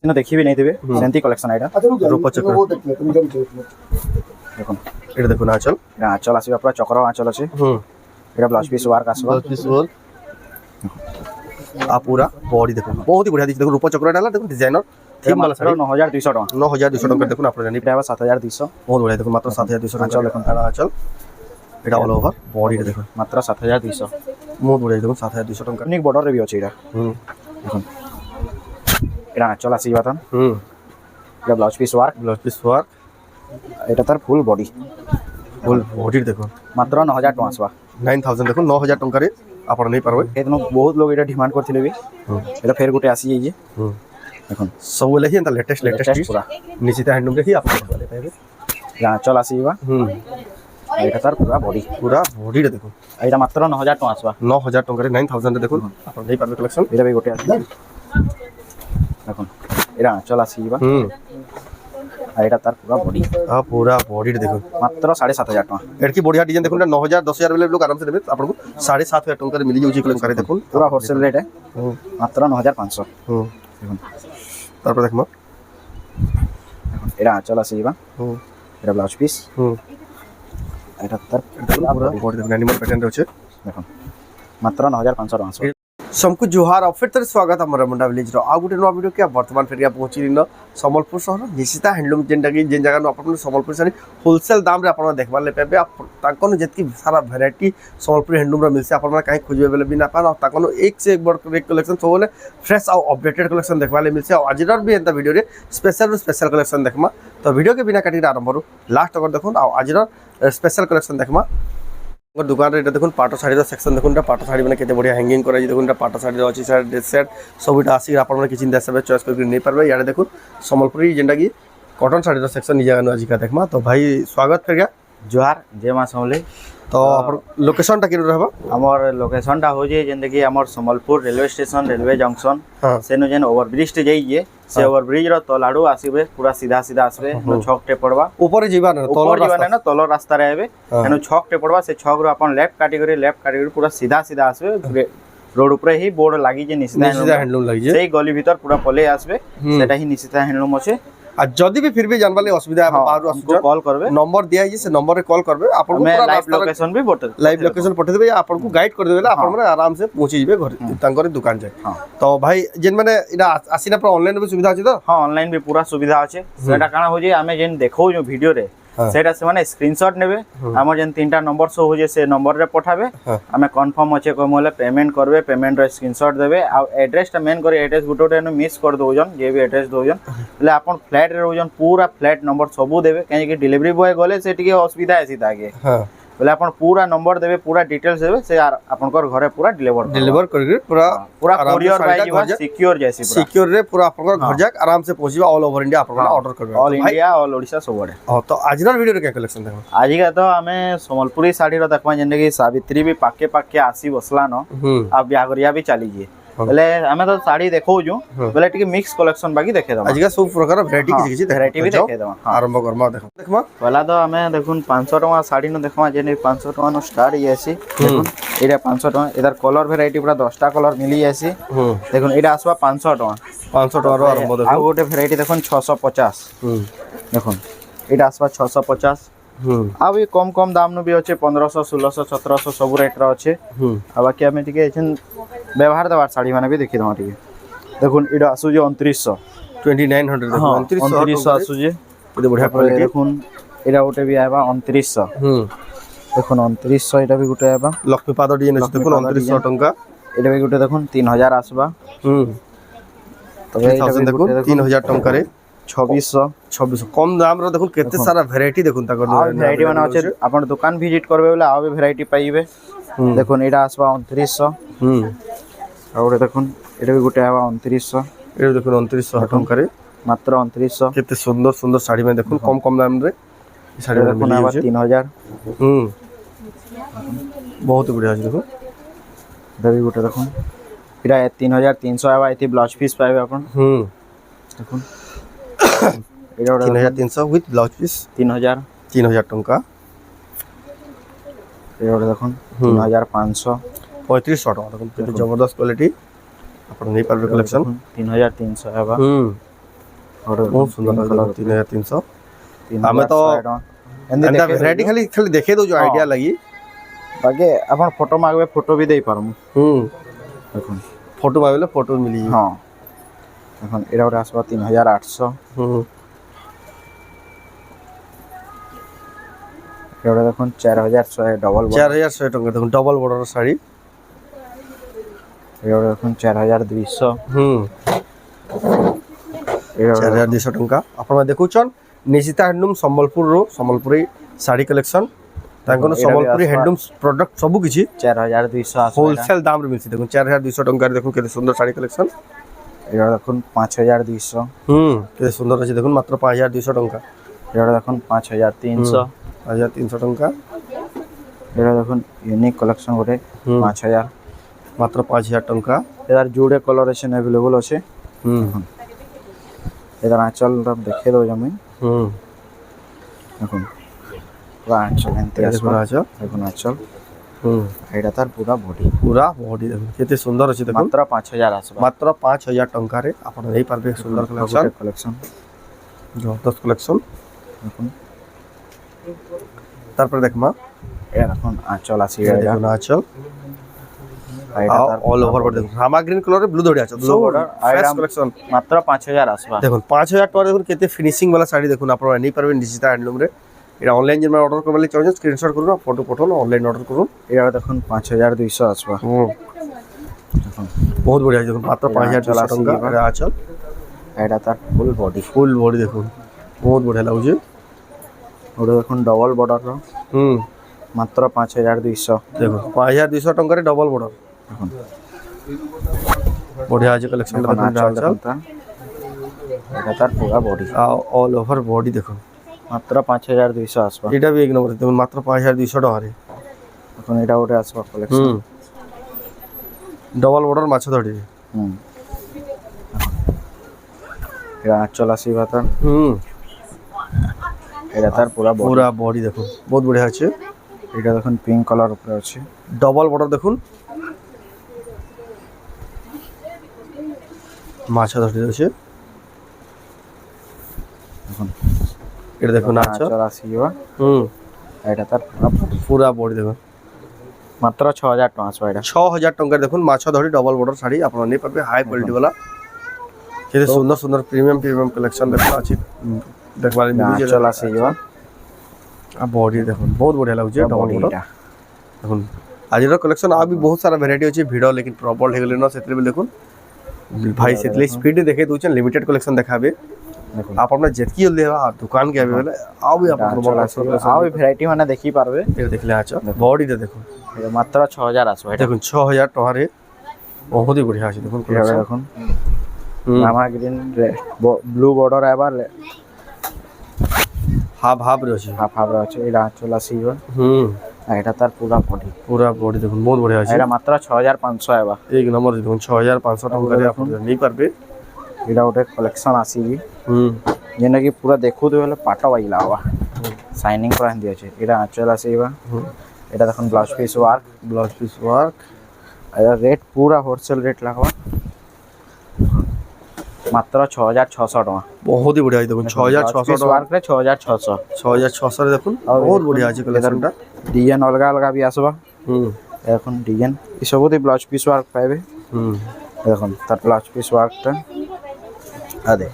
ସିନା ଦେଖିବି ନେଇଥିବେ ସେମିତି କଲେକ୍ସନ ଏଇଟା রূপ চক্র দেখুন এটা দেখুন আঁচল এটা আঁচল আসবে পুরা চক্র আঁচল আছে এটা ব্লাউজ পিস ওয়ার্ক আসবে आ पूरा बॉडी देखो बहुत ही बढ़िया दिख देखो रूप चक्र डाला देखो डिजाइनर थीम वाला साड़ी 9200 টাকা 9200 टंका देखो आप जानी এটা হবে 7200 बहुत बढ़िया देखो मात्र 7200 আঁচল দেখুন টাকা আঁচল এটা অল ওভার বডি দেখো মাত্র 7200 बहुत बढ़िया देखो 7200 टंका यूनिक बॉर्डर रे भी আছে এটা দেখুন এটা আঁচল আসি বাতন এটা blouse piece work blouse piece work এটা তার ফুল বডি फुल बॉडी देखो মাত্র 9000 টাকা আসবা 9000 देखो 9000 टंका रे आपण नहीं पारबे এতনো বহুত লোক এটা ডিমান্ড করଥିଲେ ବି এটা ফের গুটে আসি যাইছে দেখুন सब लही ಅಂತ लेटेस्ट পুরা निशिता हैंडलूम रे ही आप वाले पाएबे এটা আঁচল আসিবা এটা তার পুরা বডি पूरा बॉडी रे देखो এটা মাত্র 9000 টাকা আসবা 9000 टंका रे 9000 रे देखो आपण नहीं पारबे कलेक्शन এটা ବି গুটে আসবে দেখুন এটা আঁচল আসিবা আর এটা তার পুরা বডি आ पूरा बॉडी रे देखो মাত্র 7500 টাকা एडकी बढ़िया डिजाइन देखो 9000 10000 वाले लोग आराम से देबे आपन को 7500 टंका रे मिली जाउची कलेक्शन करे देखो পুরা হোলসেল রেট মাত্র 9500 দেখুন তারপর দেখো এটা আঁচল আসিবা এটা ব্লাউজ পিস এটা তার पूरा बॉडी देखो एनिमल पैटर्न रे আছে দেখুন মাত্র 9500 টাকা আসবে सबको जुहार और फिर स्वागत हमर मुंडा विलेज रो आ गुटे नो वीडियो के वर्तमान फेर या पहुंची दिन संबलपुर शहर निशिता हैंडलूम जेंटा की जेन जगह अपन संबलपुर सारी होलसेल दाम रे अपन देखबा ले पेबे ताकन जेतकी सारा वैरायटी संबलपुर हैंडलूम रे मिलसे अपन काई खोजबे बेले बिना पान ताकन एक से एक बड़ कलेक्शन सबले फ्रेश और अपडेटेड कलेक्शन देखबा ले मिलसे आज भी एंता वीडियो रे स्पेशल कलेक्शन देखमा तो वीडियो के बिना काटी आरंभ करू लास्ट तक देखुन आज स्पेशल कलेक्शन देखमा दुकान रे देखुन पाटो साड़ी सेक्शन देखुन पाटो साड़ी माने केते बढ़िया हैंगिंग करा देखुन पाटो साड़ी अछि साइड ड्रेस सेट सबटा आसी आपण माने किछि देस सबे चॉइस करके नहीं पारबे याडे देखुन संबलपुरी जेंडा की कॉटन साड़ी सेक्शन नि जगह आज का देखमा तो भाई स्वागत कर गया जोहार जय मां समले तो अपन लोकेशन टा किन रहबा हमर लोकेशन टा हो जे जेंदे की हमर Sambalpur railway station railway junction सेनो जेन ओवरब्रिज टे जाइए से ओवरब्रिज रो तलाडू आसीबे पूरा सीधा सीधा आसबे छक टे पड़वा ऊपर जीवा ना तल रास्ता रे आबे एनो छक टे पड़वा से छक रो अपन लेफ्ट कैटेगरी पूरा सीधा सीधा आसबे रोड ऊपर ही बोर्ड लागी जे निशिता हैंडलूम लागी जे सेही गली भीतर पूरा पले आसबे सेटा ही निशिता हैंडलूम अछि आ जदी भी फिर भी जानबाले असुविधा है बाहर हमको कॉल करबे नंबर दिया है से नंबर रे कॉल करबे आपन को पूरा लाइव लोकेशन भी बता लाइव लोकेशन पठे देबे आपन को गाइड कर देबे आपन माने आराम से पहुंची जेबे घर तांकर दुकान जाय तो भाई जेन माने इना आसीना पर ऑनलाइन भी सुविधा अछि तो हां ऑनलाइन भी पूरा सुविधा अछि सेटा काना हो जे हमें जेन देखौ जो वीडियो रे सेटा से माने स्क्रीनशॉट नेबे हमर जेन तीनटा नंबर शो हो जे से नंबर रे पठाबे हमें कंफर्म अछि को मोले पेमेंट करबे पेमेंट रे स्क्रीनशॉट देबे आ एड्रेस टा मेन करे एड्रेस गुटोटे न मिस कर दोजन जे भी एड्रेस दोजन ले अपन फ्लैट रे रोजन पूरा फ्लैट नंबर सबु देबे काहे कि डिलीवरी बॉय गले से टिके असुविधा आसी ताके हां बोले अपन पूरा नंबर देबे पूरा डिटेल्स देबे से अपन कर घरे पूरा डिलीवर करके पूरा कोरियर बाय जीवा सिक्योर जैसी पूरा सिक्योर रे पूरा अपन घर जाक आराम से पहुंचीबा ऑल ओवर इंडिया अपन ऑर्डर करबे ऑल इंडिया ऑल ओडिसा सबडे हां तो आजर वीडियो रे के कलेक्शन देखो आज का तो हमें संबलपुरी साड़ी रो देखबा जेने की सावित्री भी पाके आसी बसला न अब बियागरिया भी चली जे बोले हमें तो साड़ी देखौ जो बोले टिके मिक्स कलेक्शन बाकी देखे दम आज का सब प्रकार वैरायटी किछि वैरायटी भी देखे दम आरंभ करमा देखमा पहला तो हमें देखुन 500 टका साड़ी न देखमा जेने 500 टका न स्टार्ट येसी देखुन एटा 500 टका इधर कलर वैरायटी पूरा 10टा कलर मिली येसी देखुन एटा आसवा 500 टका 500 टका रो आरंभ देखो आ गोटे वैरायटी देखुन 650 देखुन एटा आसवा 650 अब ये कम दाम नु भी अच्छे 1500 1600 1700 सब रेट रो अच्छे अब बाकी हमें टिके एछन व्यवहार दवार साड़ी माने भी देखि दम टिके देखुन इडा आसु जे 2900 2900 देखो 2900 आसु जे एते बढ़िया क्वालिटी देखुन इडा गोटे भी आबा 2900 देखुन 2900 इडा भी गोटे आबा लक्ष्मी पाद डिजाइन अछि देखुन 2900 टंका इडा भी गोटे देखुन 3000 आसबा तबे इडा देखुन 3000 टंका रे 2600 कम दाम रो देखुन केते सारा वैरायटी देखुन ताकर वैरायटी माने अछि अपन दुकान विजिट करबे बोले आ भी वैरायटी पाइबे देखुन एडा आसबा 2900 और देखुन एडा भी गोटे आबा 2900 एडा देखुन 2900 टंका रे मात्र 2900 केते सुंदर सुंदर साड़ी में देखुन कम दाम रे साड़ी देखुन आबा 3000 बहुत बढ़िया अछि देखो एडा भी गोटे देखुन एडा 3300 आबा एती ब्लाउज पीस पाइबे अपन देखुन एडा 3300 विथ ब्लाउज पीस 3000 टंका एडा देखुन 3500 3500 टका देखुन जबरदस्त क्वालिटी अपन नहीं पारबे कलेक्शन 3300 आबा ବହୁତ ସୁନ୍ଦର ଲାଗୁଛି 3300 ଆମେ ତ ଏନ୍ତା ଭେରାଇଟି ଖାଲି ଖାଲି ଦେଖେଇ ଦଉଛୁ ଆଇଡିଆ ଲାଗି ବାକି ଆପଣ ଫଟୋ ମାଗବେ ଫଟୋ ବି ଦେଇ ପାରମୁ ଦେଖୁন ଫଟୋ ମାଗିଲେ ଫଟୋ ମିଳିଯିବ ହଁ দেখুন এটা ওটা আসবা 3800 এটা দেখুন 4100 ডবল 4100 ଟଙ୍କା ଦେଖୁন ଡବଲ ବର୍ଡର ଶାଢ଼ୀ এটা দেখুন 4200 এটা 4200 ଟଙ୍କା ଆପଣ ଦେଖୁଛନ୍ ନିଶିତା ହ୍ୟାଣ୍ଡଲୁମ୍ ସମ୍ବଲପୁରରୁ ସମ୍ବଲପୁରୀ ଶାଢ଼ୀ କଲେକ୍ସନ ତାଙ୍କର ସମ୍ବଲପୁରୀ ହ୍ୟାଣ୍ଡଲୁମ୍ ପ୍ରଡକ୍ଟ ସବୁ କିଛି 4200 আসবে হোলসেল দামରେ ମିଳୁଛି ଦେଖୁন 4200 ଟଙ୍କାରେ ଦେଖୁন କେତେ ସୁନ୍ଦର ଶାଢ଼ୀ କଲେକ୍ସନ এটা দেখুন 5200 କେତେ ସୁନ୍ଦର ଅଛି ଦେଖୁନ ମାତ୍ର 5200 ଟଙ୍କା এটা দেখুন 5300 5300 ଟଙ୍କା এটা দেখুন ইউনিক কালেকশন গোটে 5000 মাত্র 5000 ଟଙ୍କା এটার জুড়ে কলোরেশন अवेलेबल আছে এটার আঁচল দেখে দাও আমি দেখুন পুরো আঁচল এনতে আসবে দেখুন আঁচল এটা তার পুরা বডি দেখুন কেতে সুন্দর আছে দেখুন মাত্র 5000 আসবে মাত্র 5000 ଟଙ୍କାରେ ଆପଣ ନେଇ পারবে সুন্দর কালেকশন জবরদস্ত কালেকশন দেখুন তারপরে দেখমা এটা দেখুন আঁচল আছে এটা দেখুন আঁচল অল ওভার বডি দেখুন রামা গ্রিন কালারে ব্লু ধরে আছে ব্লু বর্ডার আইটেম কালেকশন মাত্র 5000 আসবে দেখুন 5000 টাকা দেখুন কেতে ফিনিশিং वाला শাড়ি দেখুন আপনারা নেই পারবেন নিশিতা হ্যান্ডলুম রে এটা অনলাইন যেন অর্ডার করলে চাইছেন স্ক্রিনশট করুন ফটো পাঠান অনলাইন অর্ডার করুন এটা দেখুন 5200 আসবে দেখুন বহুত বড়িয়া দেখুন মাত্র 5200 টাকা এটা আঁচল এটা তার ফুল বডি দেখুন বহুত বড়িয়া লাগুছে ওটা দেখুন ডবল বর্ডার মাত্র 5200 দেখুন 5200 টঙ্কারে ডবল বর্ডার দেখুন বড়িয়া আছে কালেকশন দেখুন আঁচল এটা তার পুরো বডি অল ওভার বডি দেখুন মাত্র 5200 আসবে এটা বি এক নম্বর দেখুন মাত্র 5200 টাকারে এখন এটা ওটা আসবে কালেকশন ডবল বর্ডার মাছ ধরি এটা আঁচল আসিবা তার এটা তার পুরা বডি দেখুন বহুত বড়িয়া আছে এটা দেখুন পিঙ্ক কালার উপরে আছে ডবল বর্ডার দেখুন মাছ ধরি আছে দেখুন এটা দেখুন আঁচল আসিবা এটা তার পুরা বডি দেখুন মাত্র 6000 টাকা আসবে এটা 6000 টঙ্কার দেখুন মাছ ধরি ডবল বর্ডার শাড়ি আপনারা নিয়ে পারবে হাই কোয়ালিটি वाला কেতে সুন্দর সুন্দর প্রিমিয়াম কালেকশন দেখুন আছে দেখবার মিলি আঁচল আসিবা বডি দেখুন বহুত বড়িয়া লাগুছে ডবল বর্ডার দেখুন আজির কলেকশন আর भी बहुत सारा वैरायटी আছে ভিড় लेकिन प्रॉपर हे गेले न सेतरे भी देखुन भाई सेतले स्पीड देखे दोचन लिमिटेड कलेक्शन देखाबे দেখুন আপনারা যেতকি জলদি হবে দোকান কে আবে বলে আও भी আপনারা বলা আছে আও ভ্যারাইটি মানে দেখি পারবে এটা দেখলে আছে বডিটা দেখুন এটা মাত্র 6000 আসবে এটা দেখুন 6000 টাকারে বহুতই বড়িয়া আছে দেখুন এটা দেখুন রামা গ্রিন ব্লু বর্ডার আবার হাফ রে আছে হাফ আছে এটা আঁচল আসিবা এটা তার পুরা বডি দেখুন বহুত বড়িয়া আছে এটা মাত্র 6500 আইবা এক নম্বর দেখুন 6500 টাকারে আপনারা নেই পারবে এটা ওটা কালেকশন আসিবি যেটা কি পুরা দেখু দেলে পাটা বাইলা হওয়া শাইনিং করা হিন্দি আছে এটা আঁচল আসিবা এটা দেখুন ব্লাউজ পিস ওয়ার্ক এটা রেট পুরা হোলসেল রেট লাগবা মাত্র 6600 টাকা বহুতই বড়িয়া আছে দেখুন 6600 টাকা ওয়ার্ক রে 6600 6600 রে দেখুন বহুত বড়িয়া আছে কালেকশনটা ডিজাইন অলগা भी আসবা এখন ডিজাইন এসবতে ব্লাউজ পিস ওয়ার্ক পাইবে দেখুন তার ব্লাউজ পিস ওয়ার্কটা আদে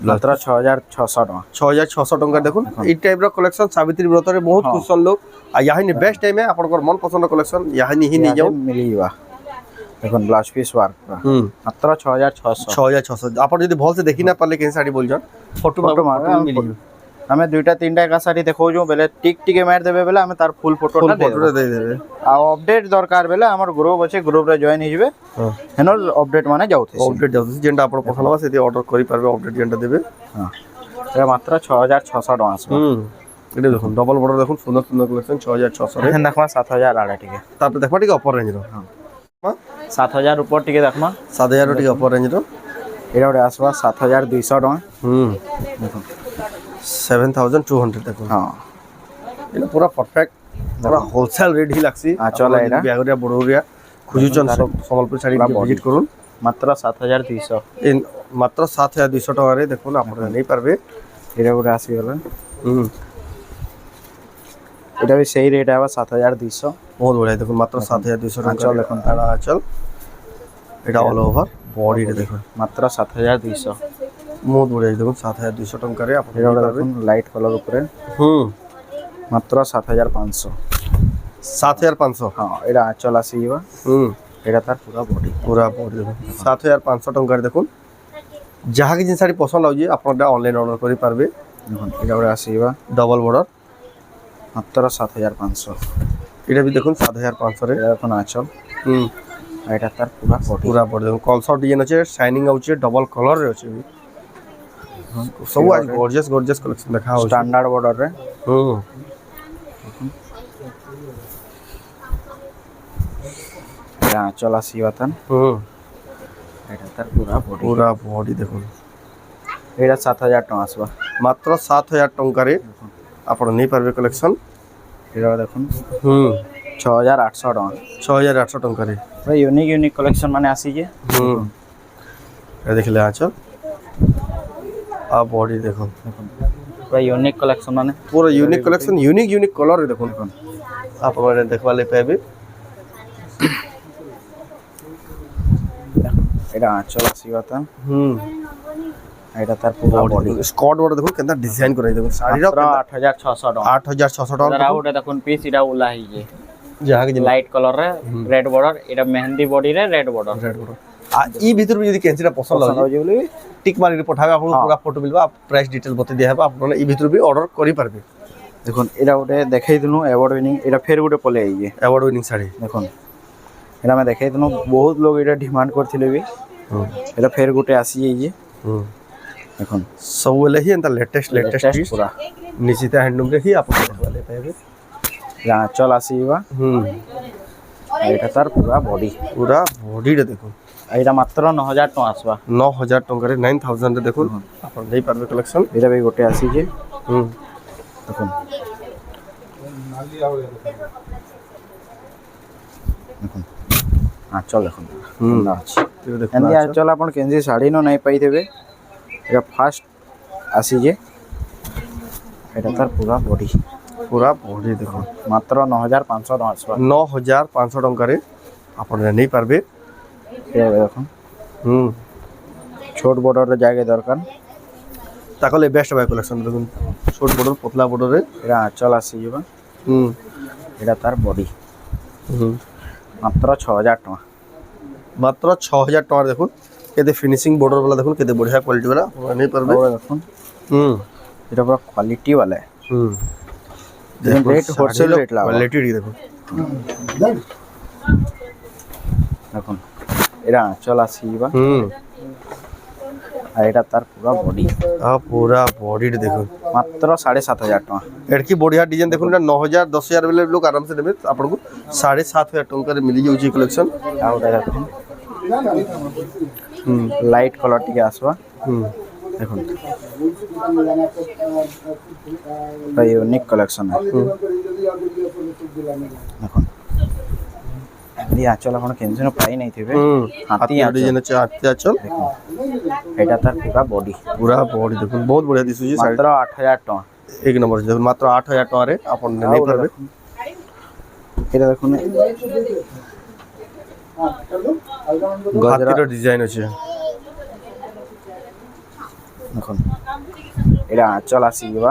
মাত্র 6600 টাকা 6600 টাকা দেখুন এই টাইপর কলেকশন সাবিত্রী ব্রতরে বহুত কুশল লোক আর ইয়াহিনি বেস্ট টাইমে আপনার মন পছন্দ কলেকশন ইয়াহিনি হি নিয়ে যাও মিলিবা দেখুন ব্লাউজ পিস ওয়ার্ক মাত্র 6600 আপনার যদি ভালসে দেখি না পারলে কেন শাড়ি বলছেন ফটো মিলিবা আমি দুইটা তিনটা একা শাড়ি দেখাউছো বেলে টিকে মার দেবে বেলে আমি তার ফুল ফটোটা দিয়ে দেবে আর আপডেট দরকার বেলে আমার গ্রুপ আছে গ্রুপরে জয়েন হইবে হেনর আপডেট মানে যাউথে আপডেট যাউথে যেটা আপনার পছন্দ হবে সেটি অর্ডার করি পারবে আপডেট যেটা দেবে হ্যাঁ এটা মাত্র 6600 টাকা আসবে এটা দেখুন ডবল বর্ডার দেখুন সুন্দর কালেকশন 6600 এখন দেখো 7000 আড়া টিকে তারপরে দেখবা টিকে অফার রেঞ্জ র 7000 উপর টিকে দেখমা 7000 টিকে অফার রেঞ্জ র এটা ওটা আসবা 7200 টাকা দেখুন 7200 দেখুন হ্যাঁ এটা পুরা পারফেক্ট পুরা হোলসেল রেট হি লাগছি চলে এটা বিয়াগরিয়া বড়রিয়া খুঁজুচন সব সম্বলপুর শাড়ি ভিজিট করুন মাত্র 7200 মাত্র 7200 টাকারে দেখুন আপনারা নেই পারবে। এটা গোটে আসিগলা হুম এটা ବି ସେଇ ରେଟ୍ ହେବ 7200 ବହୁତ ବଢ଼ିଆ ଦେଖୁন ମାତ୍ର 7200 ଟଙ୍କା ଆଞ୍ଚଲ ଦେଖନ୍ତୁ। ଏଟା ଆଞ୍ଚଲ এটা অল ওভার বডিরে দেখুন ମାତ୍ର 7200 ବହୁତ ବଢ଼ିଆ ଦେଖୁন 7200 ଟଙ୍କାରେ ଆପଣ এটা ଗୋଟେ দেখুন লাইট কলর উপরে হুম মাত্র 7500 7500 ହଁ এটা ଆଞ୍ଚଲ ଆସିଯିବ হুম এটা তার পুরা বডি পুরা বডি দেখুন 7500 ଟଙ୍କାରେ ଦେଖୁন ଯାହାକି ଜିନିଷଟି ପସନ୍ଦ ଲାଗୁଛି ଆପଣ ଏଟା ଅନଲାଇନ୍ ଅର୍ଡର କରିପାରିବେ। দেখুন এটা ଗୋଟେ ଆସିଯିବ ଡବଲ ବର୍ଡର ମାତ୍ର 7500 এটা ବି ଦେଖୁন 7500 ରେ এটা দেখুন ଆଞ୍ଚଲ হুম এটা তার পুরা বডি ପୁରା ବଡି ଦେଖୁন କଲସର ଡିଜାଇନ ଅଛି ସାଇନିଂ ଆଉଛି ଡବଲ କଲର ରେ ଅଛି ସବୁ ଆଜି ଗର୍ଜିୟସ୍ ଗର୍ଜିୟସ୍ କଲେକ୍ସନ ଦେଖା ହଉଛି ଷ୍ଟାଣ୍ଡାର୍ଡ ବର୍ଡର ରେ ହୁଁ এটা আঁচল আসিবা তান ହୁଁ এটা তার পুরা বডি ପୁରା ବଡି ଦେଖୁন এটা 7000 টাকা আসবা ମାତ୍ର 7000 ଟଙ୍କାରେ ଆପଣ ନେଇପାରିବେ କଲେକ୍ସନ। এটা দেখুন ହୁଁ 6800 টাকা 6800 ଟଙ୍କାରେ ପୁରା ୟୁନିକ୍ ୟୁନିକ୍ କଲେକ୍ସନ ମାନେ ଆସିଛେ ହୁଁ ଏ ଦେଖିଲେ ଆଛ ଆଉ ବଡି ଦେଖୁন ପୁରା ୟୁନିକ୍ କଲେକ୍ସନ ମାନେ ପୁରା ୟୁନିକ୍ କଲେକ୍ସନ ୟୁନିକ୍ କଲର ଦେଖୁন ଆପଣ ଏଟା ଦେଖବା ଲାଗି ପାଇବେ। এটা আঁচল আসিবা তান ହୁଁ এটা তার পুরা বডি স্কট বড় দেখুন কেনতা ডিজাইন করাই দেখুন শাড়ির মাত্র 8600 টাকা 8600 টাকা এটা ଗୋଟେ দেখুন পিস এটা উলা ହେଇଛେ ଯାହାକି লাইট কলর রে রেড বর্ডর এটা মেহেন্দি বডি রে রেড বর্ডর ରେଡ୍ ବଡ ଇ ଭିତରୁ ବି ଯଦି କେଞ୍ଚିଟା ପସନ୍ଦ ଲାଗୁଛି ହଉଛି ବୋଲି ଟିକ୍ ମାରିକି ପଠାବେ ଆପଣଙ୍କୁ ପୁରା ଫଟୋ ମିଳିବ ପ୍ରାଇସ୍ ଡିଟେଲ ବତେଇ ଦିଆହେବ ଆପଣ ଇ ଭିତରୁ ବି ଅର୍ଡର କରିପାରିବେ। দেখুন এটা ଗୋଟେ দেখাই দিনু অ্যাওয়ার্ড উইনিং এটা ফের ଗୋଟେ পলে আইছে ଆୱାର୍ଡ ୱିନିଂ ଶାଢ଼ୀ দেখুন এটা আমি দেখাই দিনু বহুত লোক এটা ডিমান্ড করଥିଲେ ବି এটা ফের ଗୋଟେ আসি যাইছে দেখুন ସବୁବେଳେ ହିଁ ଏନ୍ତା ଲେଟେଷ୍ଟ ପିସ୍ ପୁରା ନିଶ୍ଚିତ ହ୍ୟାଣ୍ଡଲୁମ୍ରେ ହିଁ ଆପଣ ଦେଖିବା ଲାଗି ପାଇବେ। এটা আঁচল আসিবা এটা তার পুরা বডি ପୁରା ବଡିରେ ଦେଖୁন এটা মাত্র 9000 টাকা আসবা 9000 ଟଙ୍କାରେ 9000 ରେ ଦେଖୁন ଆପଣ ନେଇପାରିବେ କଲେକ୍ସନ। এটা ବି ଗୋଟେ ଆସିଛେ দেখুন দেখুন আঁচল দেখুন না আছে দেখুন এমনি আঁচল আপন কেনজি শাড়ি ন নাই পাইতেবে এটা ফার্স্ট আসিছে এটা তার পুরা বডি ପୁରା ବଡି ଦେଖୁন মাত্র 9500 টাকা আসবা 9500 ଟଙ୍କାରେ ଆପଣ ନେଇପାରିବେ। এটা দেখুন ছোট বর্ডরের জায়গায় দরকার ତାକଲେ ବେଷ୍ଟ ଭାଇ କଲେକ୍ସନ ଦେଖୁন ଛୋଟ ବର୍ଡର ପତଲା ବର୍ଡରରେ এটা আঁচল আসিଯିবা এটা তার বডি মাত্র 6000 টাকা মাত্র 6000 ଟଙ୍କାରେ ଦେଖୁন କେତେ ଫିନିସିଂ ବର୍ଡର ବାଲା ଦେଖୁন କେତେ ବଢିଆ କ୍ୱାଲିଟି ବାଲା ଆପଣ ନେଇପାରିବେ। और দেখুন এটা পুরো क्वालिटी वाला है रेट होलसेल रेट ला क्वालिटी দেখুন দেখুন এটা আঁচল আসিবা আর এটা তার পুরা বডি পুরা বডিরে দেখুন মাত্র 7500 টাকা এড়কি বঢ়িয়া ডিজাইন দেখুন এটা 9000 10000 বেলে লোক আরামসে নেবে আপনাকে 7500 টঙ্কারে মিলি যাଉଛି কলেকশন। ଆଉ এটা দেখুন লাইট কলর টিকে আসবা দেখুন এটা ইউনিক কালেকশন দেখুন এই আঁচল এখন কেনজন্য পাই নাই থিবে হাতি ডিজাইন আছে হাতি আঁচল দেখুন এটা তার পুরা বডি পুরা বডি দেখুন বহুত বঢ়িয়া দিশুଛି মাত্র 8000 টাকা এক নম্বর দেখুন মাত্র 8000 টাকারে আপন নেই পারবে। এটা দেখুন হাতির ডিজাইন আছে দেখুন এটা আঁচল আসিবা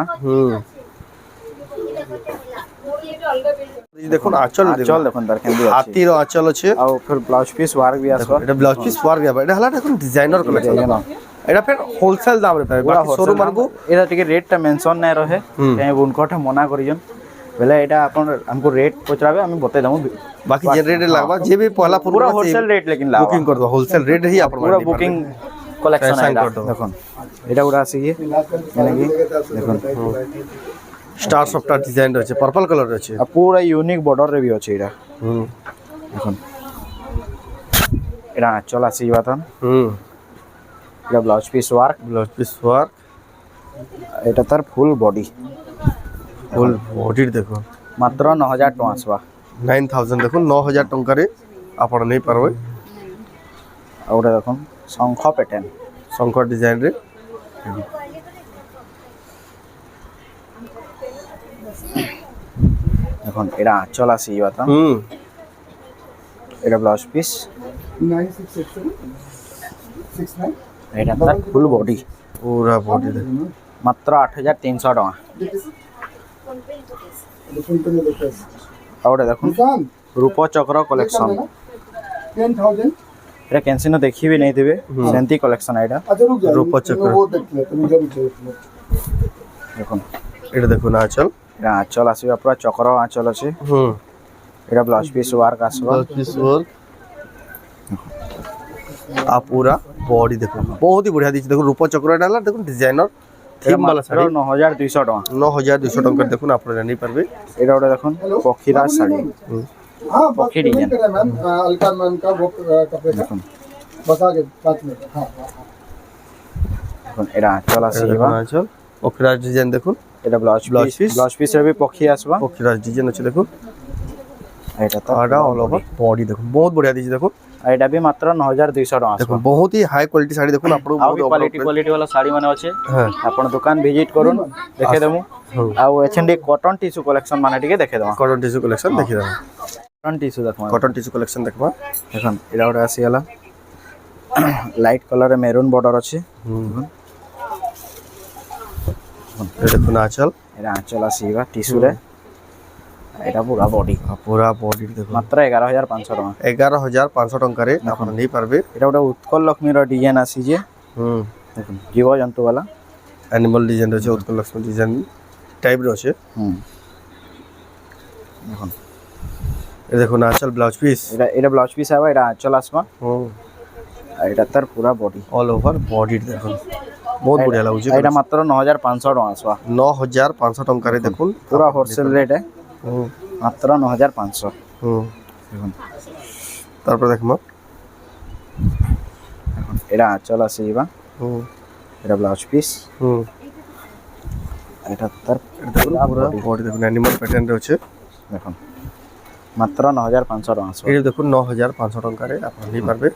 দেখুন আঁচল আঁচল দেখুন তার কেন্দ্র আছে হাতির আঁচল আছে আর ফির ব্লাউজ পিস ওয়ার্ক भी আসবা এটা ব্লাউজ পিস ওয়ার্ক হবে এটা হলা দেখুন ডিজাইনার কলেকশন এটা ফের হোলসেল দাম রে পাবে বাকি শোরুম মানকু এটা টিকে রেট টা মেনশন নাই রহে কাই বুনকটা মনা করিজন বেলে এটা আপন हमको रेट पचराबे আমি বতাই দমু बाकी जे रेट लागबा जे भी पहला पूरा होलसेल रेट लेकिन ला बुकिंग कर दो होलसेल रेट ही अपन पूरा बुकिंग कलेक्शन Sign है कर दो। দেখুন এটা উড়া আসি মানে কি দেখুন स्टार सॉफ्ट डिजाइन আছে पर्पल कलर আছে আর পুরা ইউনিক বর্ডর রে भी আছে এটা দেখুন এটা আঁচল আসি বাতান এটা ব্লাউজ পিস ওয়ার্ক এটা তার ফুল বডি ফুল বডি দেখো মাত্র 9000 টাকা আসবা 9000 দেখুন 9000 টঙ্কারে আপন নেই পারবে। ଆଉ ଗୋଟେ ଦେଖୁନ୍ ଶଙ୍ଖ ପ୍ୟାଟର୍ନ ଶଙ୍ଖ ଡିଜାଇନ ରେ দেখুন এটা আঁচল আসিଯିବ ତ এটা ব্লাউজ পিস এটা তার ফুল বডি पूरा बॉडी दे মাত্র 8300 টাকা ଆଉ ଗୋଟେ ଦେଖୁନ୍ ରୂପଚକ୍ର କଲେକ୍ସନ এটা ক্যান্সিনো ଦେଖିବି ନେଇଥିବେ ସେମିତି କଲେକ୍ସନ ଏଇଟା रूपचक्र দেখুন এটা দেখুন आंचल এটা আঁচল আসিବା পুরা চক্র আঁচল আছে এটা ব্লাউজ পিস ওয়ার্ক আসবা पीस वर्क आ पूरा बॉडी देखो बहुत ही बढ़िया दिख देखो रूपचक्र डाला देखो डिजाइनर থিম वाला শাড়ি 9200 টাকা 9200 টাকা দেখুন আপনারা জানি পারবে এটা ওটা দেখুন পক্ষীরা শাড়ি हाँ पक्षी डिजाइन मैम अलका मैम का वो कपड़े का দেখুন बस आगे 5 मिनट हाँ দেখুন এটা আঁচল আসিবা দেখুন आंचल ओखरा डिजाइन देखুন এটা blouse Blouse piece piece। Blouse piece রে भी পক্ষী আসবা ओखरा डिजाइन আছে দেখুন এটা তো आडा ऑल ओवर बॉडी देखो बहुत बढ़िया दिख देखो আর এটা भी মাত্র 9200 টাকা देखो আসবা बहुत ही हाई क्वालिटी साड़ी देखो आपको ଆଉ ବି बहुत କ୍ୱାଲିଟି वाला শাড়ি মানে আছে हां ଆପଣ ଦୋକାନ ଭିଜିଟ କରୁন ଦେଖେ ଦେମୁ ଆଉ ଏଛେଣ୍ଡି କଟନ টিস্যু କଲେକ୍ସନ ମାନେ ଟିକେ ଦେଖେ ଦେମା कॉटन टिश्यू कलेक्शन देखि रहा କଟନ টিস্যু ଦେଖମା कॉटन टिश्यू कलेक्शन देखबा দেখুন এটা ওটা আসিগলা লাইট কলর মেরুন বর্ডর আছে ये देखो आंचल এটা আঁচল আসিবা টিস্যু রে এটা পুরা বডি पूरा बॉडी देखो মাত্র 11500 টাকা 11500 टंका रे आपण नहीं पारबे এটা ওটা উৎকল লক্ষ্মীর ডিজাইন আসিছে দেখুন জীবজন্তু वाला एनिमल डिजाइन আছে উৎকল লক্ষ্মী ডিজাইন টাইপ রে আছে দেখুন ये देखो आंचल ब्लाउज पीस এটা এটা ব্লাউজ পিস আবা এটা আঁচল আসবা আর এটা তার পুরা বডি ऑल ओवर बॉडी देखो बहुत बढ़िया लागुଛି এটা মাত্র 9500 টাকা আসবা 9500 टंका रे देखो পুরা হোলসেল রেট মাত্র 9500 দেখুন তারপর দেখমা দেখুন এটা আঁচল আসিবা এটা ব্লাউজ পিস এটা তার पूरा बॉडी देखो एनिमल पैटर्न रे আছে দেখুন মাত্র 9500 টাকা আসবা এই দেখুন 9500 टंका रे आपण नहीं पारबे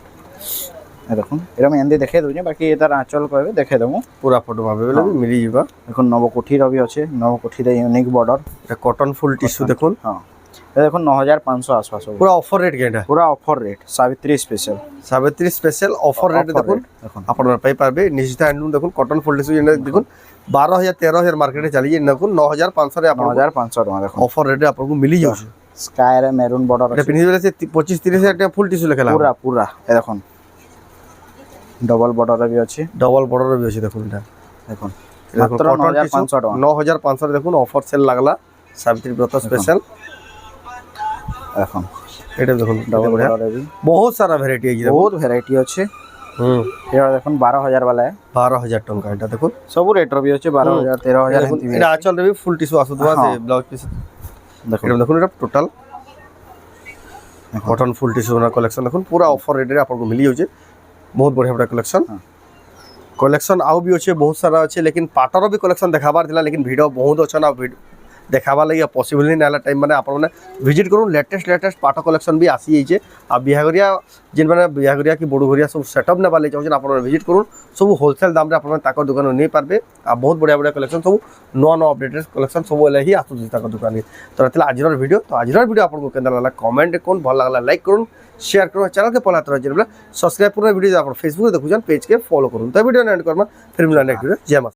এই দেখুন এটা আমি এন্দি দেখে দউছি বাকি এটার আঁচল কইবে দেখে দেমু पूरा फोटो भाबे बेले भी मिली जीवा দেখুন নবকুঠির भी আছে নবকুঠির ইউনিক বর্ডর এটা কটন ফুল টিস্যু দেখুন হ্যাঁ এটা দেখুন 9500 आसपास হবে पूरा ऑफर रेट केटा পুরা offer rate Savitri special Savitri special offer rate देखुन দেখুন আপনারা পাই পারবে নিশ্চিত হ্যান্ডলুম দেখুন কটন ফুল টিস্যু যেটা দেখুন 12000 13000 মার্কেটে চালি যে দেখুন 9500 রে আপনারা 9500 টাকা দেখুন ऑफर रेट आपको मिली जाउछ স্কাই রে মেরুন বর্ডর এটা আছে পিনি বেলে 25 30000 টাকা ফুল টিস্যু লেখা পুরা পুরা এই দেখুন ডবল বর্ডর भी আছে डबल बॉर्डर भी আছে দেখুন এটা দেখুন দেখুন মাত্র কটন 9500 টাকা 9500 দেখুন অফার সেল লাগলা সাবিত্রী ব্রত স্পেশাল এখন এটা দেখুন ডবল बढ़िया বর্ডর भी बहुत सारा वैरायटी है বহুত ভ্যারাইটি আছে এটা দেখুন 12000 वाला है 12000 टंका এটা দেখুন सब रेट भी আছে 12000 13000 দেখুন এমতি এটা আঁচল রে भी ফুল টিস্যু আসুদবা সে ব্লাউজ পিস দেখুন এটা দেখুন এটা total cotton full tissue collection देखो पूरा ऑफर रेट रे आपको मिली जाउछे बहुत बढ़िया बढ़िया कलेक्शन कलेक्शन आउ भी अच्छे बहुत सारा अच्छे लेकिन पाटर भी कलेक्शन देखाबार थिला लेकिन वीडियो बहुत अच्छा ना देखाबा लगी पॉसिबल नहीं नाला टाइम माने आपण माने विजिट करू लेटेस्ट पाटर कलेक्शन भी आसी जाइए आ बिहागरिया जिन माने बिहागरिया की बड़गरिया सब सेटअप ने वाले चाहछन आपण विजिट करू सब होलसेल दाम रे आपण ताकर दुकान नहीं पारबे आ बहुत बढ़िया बढ़िया कलेक्शन सब नो अपडेटेड कलेक्शन सब वाला ही आसु ताकर दुकान तो रहतला आजर वीडियो तो आजर वीडियो आपको केंदा लागला कमेंट कोन भल लागला लाइक करू शेयर करो चैनल के पहला तरह जरूर सब्सक्राइब पूरा वीडियो आप फेसबुक देखुछन पेज के फॉलो करू तो वीडियो एंड करमा फिर मिलना नेक्स्ट वीडियो जय माता।